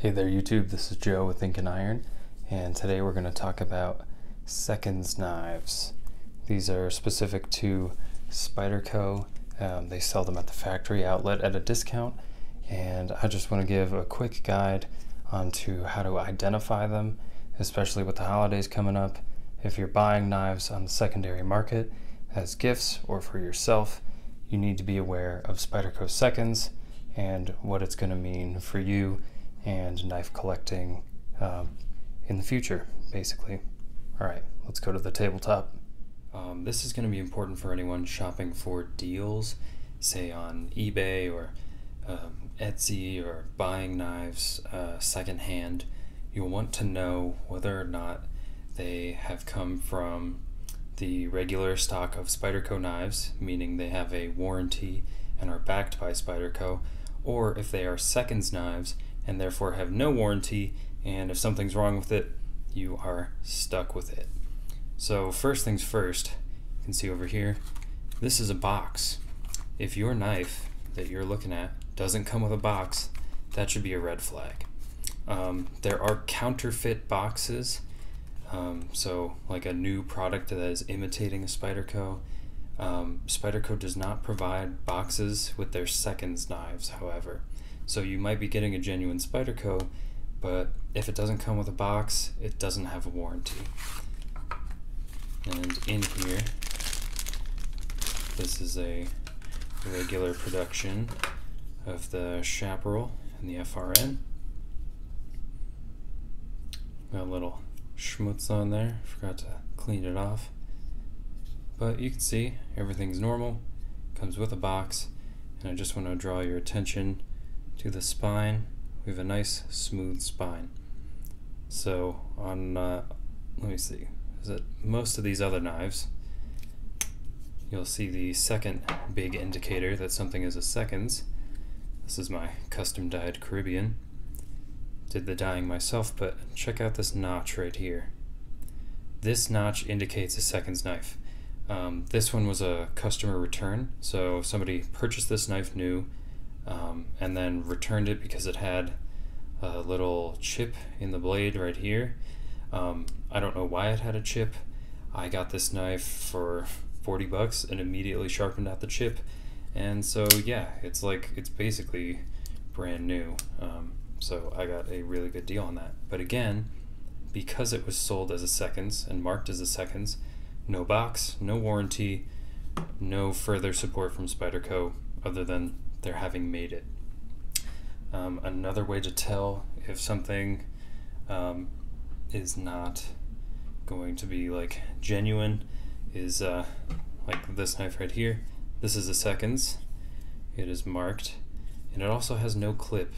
Hey there YouTube, this is Joe with Ink&Iron, and today we're going to talk about Seconds knives. These are specific to Spyderco. They sell them at the factory outlet at a discount, and I just want to give a quick guide onto how to identify them, especially with the holidays coming up. If you're buying knives on the secondary market as gifts or for yourself, you need to be aware of Spyderco Seconds and what it's going to mean for you and knife collecting in the future, basically. All right, let's go to the tabletop. This is going to be important for anyone shopping for deals, say on eBay or Etsy, or buying knives secondhand. You'll want to know whether or not they have come from the regular stock of Spyderco knives, meaning they have a warranty and are backed by Spyderco, or if they are Seconds knives and therefore have no warranty, and if something's wrong with it, you are stuck with it. So first things first, you can see over here, this is a box. If your knife that you're looking at doesn't come with a box, that should be a red flag. There are counterfeit boxes, so like a new product that is imitating a Spyderco. Spyderco does not provide boxes with their Seconds knives, however. So you might be getting a genuine Spyderco, but if it doesn't come with a box, it doesn't have a warranty. And in here, this is a regular production of the Chaparral and the FRN. Got a little schmutz on there, forgot to clean it off. But you can see everything's normal, comes with a box, and I just want to draw your attention to the spine. We have a nice smooth spine. So on, let me see, is it most of these other knives, you'll see the second big indicator that something is a Seconds. This is my custom dyed Caribbean. Did the dyeing myself, but check out this notch right here. This notch indicates a Seconds knife. This one was a customer return, so somebody purchased this knife new and then returned it because it had a little chip in the blade right here. I don't know why it had a chip. I got this knife for 40 bucks and immediately sharpened out the chip, and so yeah, it's basically brand new. So I got a really good deal on that. But again, because it was sold as a Seconds and marked as a Seconds, no box, no warranty, no further support from Spyderco other than their having made it. Another way to tell if something is not going to be like genuine is like this knife right here. This is a Seconds. It is marked, and it also has no clip.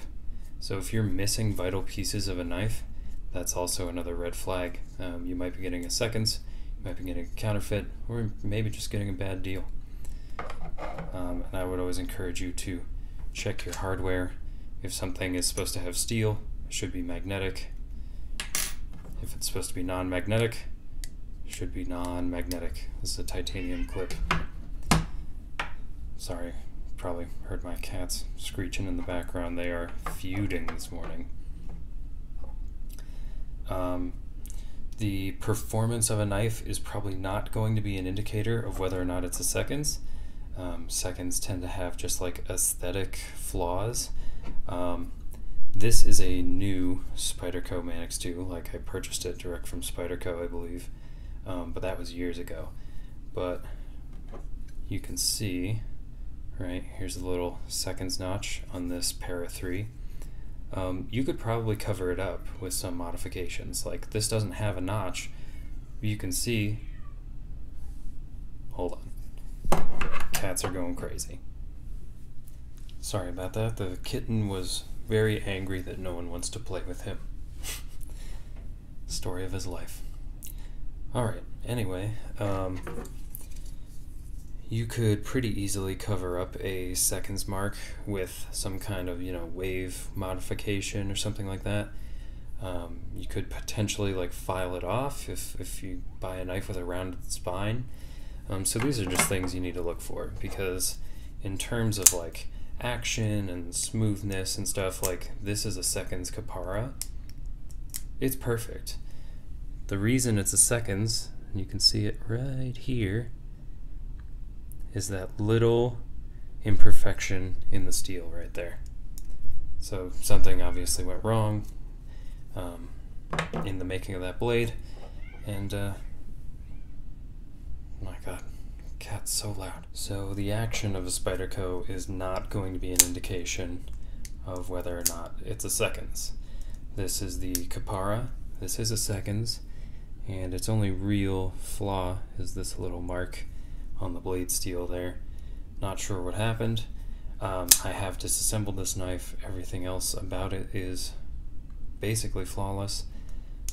So if you're missing vital pieces of a knife, that's also another red flag. You might be getting a Seconds, you might be getting a counterfeit, or maybe just getting a bad deal. And I would always encourage you to check your hardware. If something is supposed to have steel, it should be magnetic. If it's supposed to be non-magnetic, it should be non-magnetic. This is a titanium clip. Sorry, probably heard my cats screeching in the background. They are feuding this morning. The performance of a knife is probably not going to be an indicator of whether or not it's a Seconds. Seconds tend to have just like aesthetic flaws. This is a new Spyderco Manix 2. Like, I purchased it direct from Spyderco, I believe, but that was years ago. But you can see, right, here's a little Seconds notch on this Para 3. You could probably cover it up with some modifications. Like, this doesn't have a notch. You can see, hold on, cats are going crazy. Sorry about that. The kitten was very angry that no one wants to play with him. Story of his life. Alright, anyway, you could pretty easily cover up a Seconds mark with some kind of, wave modification or something like that. You could potentially like file it off if you buy a knife with a rounded spine. So these are just things you need to look for, because in terms of like action and smoothness and stuff, like this is a Seconds Capara. It's perfect. The reason it's a Seconds, and you can see it right here, is that little imperfection in the steel right there. So something obviously went wrong in the making of that blade, and my god, cat's so loud. So the action of a Spyderco is not going to be an indication of whether or not it's a Seconds. This is the Capara, this is a Seconds, and its only real flaw is this little mark on the blade steel there. Not sure what happened. I have disassembled this knife. Everything else about it is basically flawless.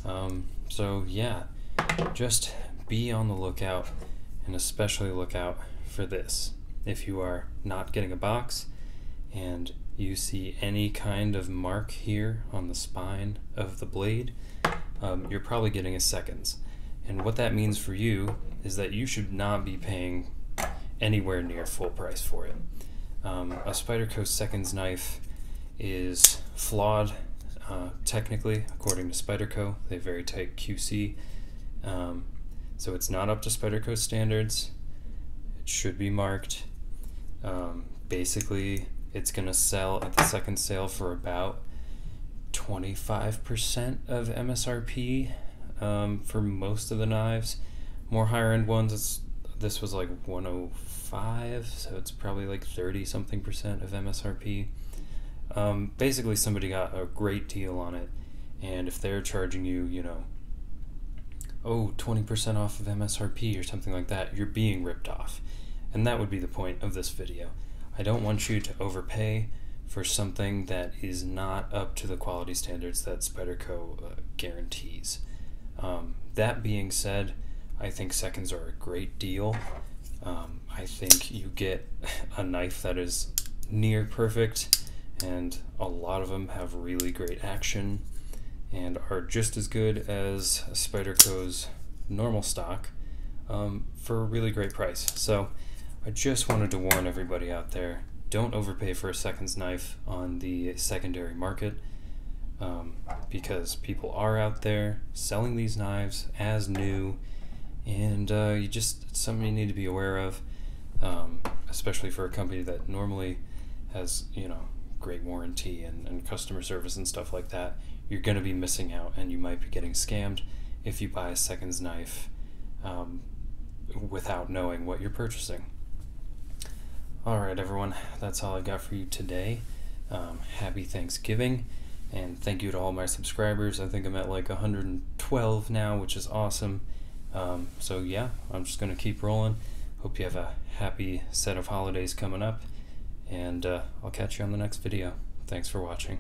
So yeah, just be on the lookout, and especially look out for this. If you are not getting a box and you see any kind of mark here on the spine of the blade, you're probably getting a Seconds. And what that means for you is that you should not be paying anywhere near full price for it. A Spyderco Seconds knife is flawed technically, according to Spyderco. They have very tight QC. So it's not up to Spyderco standards. It should be marked. Basically, it's going to sell at the second sale for about 25% of MSRP for most of the knives. More higher end ones, this was like 105, so it's probably like 30-something% of MSRP. Basically, somebody got a great deal on it, and if they're charging you, you know, 20% off of MSRP or something like that, you're being ripped off. And that would be the point of this video. I don't want you to overpay for something that is not up to the quality standards that Spyderco guarantees. That being said, I think Seconds are a great deal. I think you get a knife that is near perfect, and a lot of them have really great action and are just as good as Spyderco's normal stock for a really great price. So I just wanted to warn everybody out there, don't overpay for a Seconds knife on the secondary market, because people are out there selling these knives as new, and it's something you need to be aware of, especially for a company that normally has, you know, great warranty and customer service and stuff like that. You're going to be missing out, and you might be getting scammed if you buy a Seconds knife without knowing what you're purchasing. Alright everyone, that's all I got for you today. Happy Thanksgiving, and thank you to all my subscribers. I think I'm at like 112 now, which is awesome. So yeah, I'm just going to keep rolling. Hope you have a happy set of holidays coming up, and I'll catch you on the next video. Thanks for watching.